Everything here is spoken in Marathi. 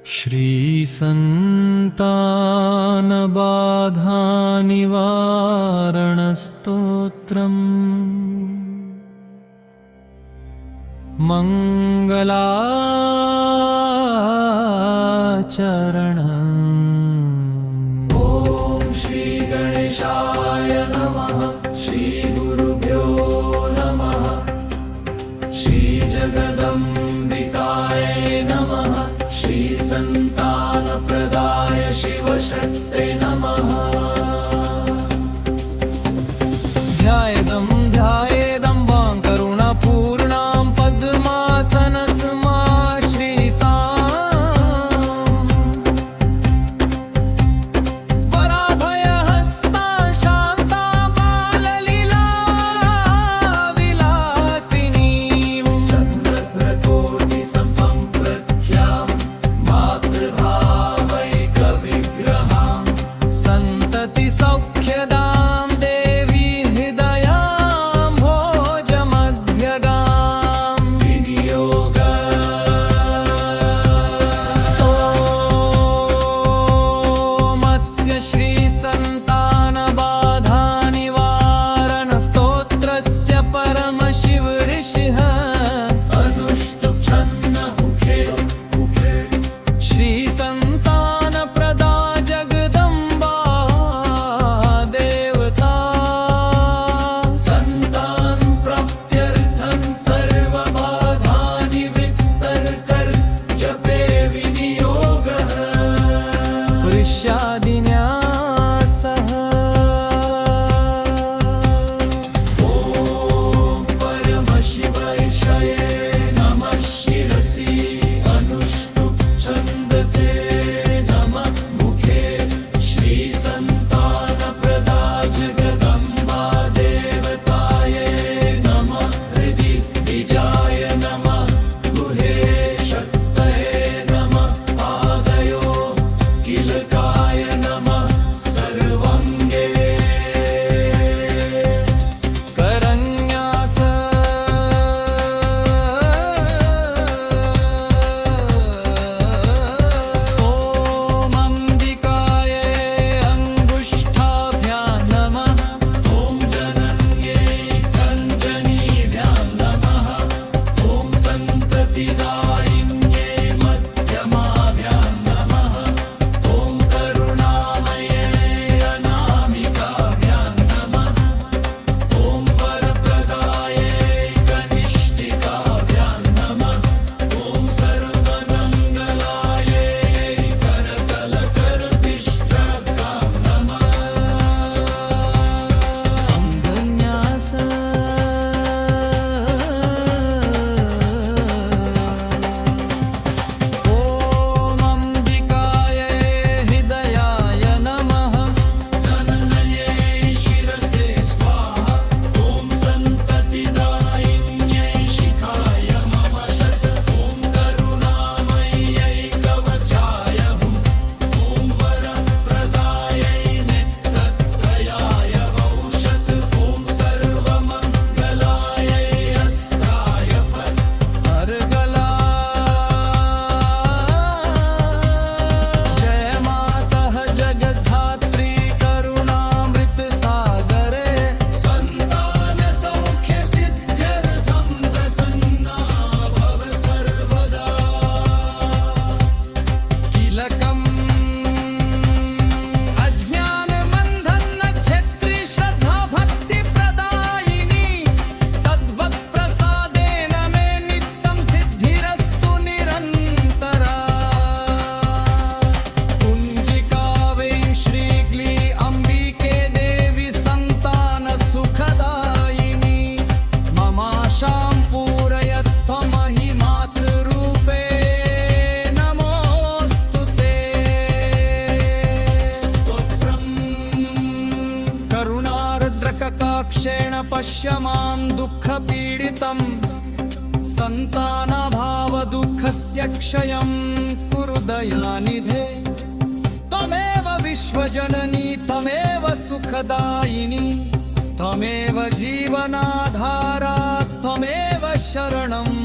श्रीसन्तानबाधानिवारणस्तोत्रम् मङ्गलाचरणम्। ॐ श्री गणेशाय नमः। श्री गुरुभ्यो नमः। श्री जगदम्बिकाय नमः। श्री संतानप्रदाय शिवशक्ते नमः। ध्यायेदं ध्यायेदं वां करुणापूर्णां पद्मासनसमाश्रिताम् पराभयहस्तां शान्तां बाललीलाविलासिनीं चन्द्रकोटिसमप्रख्यां मातृभावैकविग्रहां सन्ततिसौख्यदां पुरुषादिन्यासः। ॐ परमशिवैषये नमः। शिरसि अनुष्टुप् छन्दसे नमः। मुखे श्रीसन्तानप्रदा जगदम्बा देवतायै नमः। हृदि बीजाय नमः। गुहे शक्तये नमः। पादयो किलकाय नमः। सर्वङ्गे करन्यास। ॐ अम्बिकायै अङ्गुष्ठाभ्यां नमः। ॐ जनन्यै कञ्जनीभ्यां नमः। ॐ सन्ततिदायिन्यै मध्यमाभ्यां नमः। ॐ करुणामयै अनामिकाभ्यां नमः। ॐ वरप्रदायै कनिष्ठिकाभ्यां नमः। ॐ सर्वमङ्गलायै करतलकरपिष्ठाभ्यां नमः। अङ्गन्यास। ॐ अम्बिकायै हृदयाय नमः। जनन्यै शिरसे स्वाहा। ॐ सन्ततिदायिन्यै शिखाय मम शत। ॐ करुणामय्यै कवचाय हुम्। ॐ वरप्रदायै नेत्रत्रयाय वौषत्। ॐ सर्वमङ्गलायै अस्त्राय फट्। अर्गला। जय मातः जगद्धात्री करुणामृतसागरे। सन्तानसौख्यसिद्ध्यर्थं प्रसन्ना भव सर्वदा। कीलकम् अज्ञानबन्धनक्षेत्री श्रद्धा भक्तिप्रदायिनी। तद्वत्प्रसादेन मे नित्यं सिद्धिरस्तु निरन्तरा। कुञ्जिका वै श्रीग्ली अम्बिके देवी सन्तानसुखदायिनी। ममाशां पूरयत्वमहि मातृरूपे नमोऽस्तु ते। स्तोत्रम् करुणार्द्रकटाक्षेण पश्य मां दुःखपीडितं। सन्तानभावदुःखस्य क्षयं कुरु दयानिधे। त्वमेव विश्वजननी त्वमेव सुखदायिनी। त्वमेव जीवनाधारा त्वमेव शरणम्।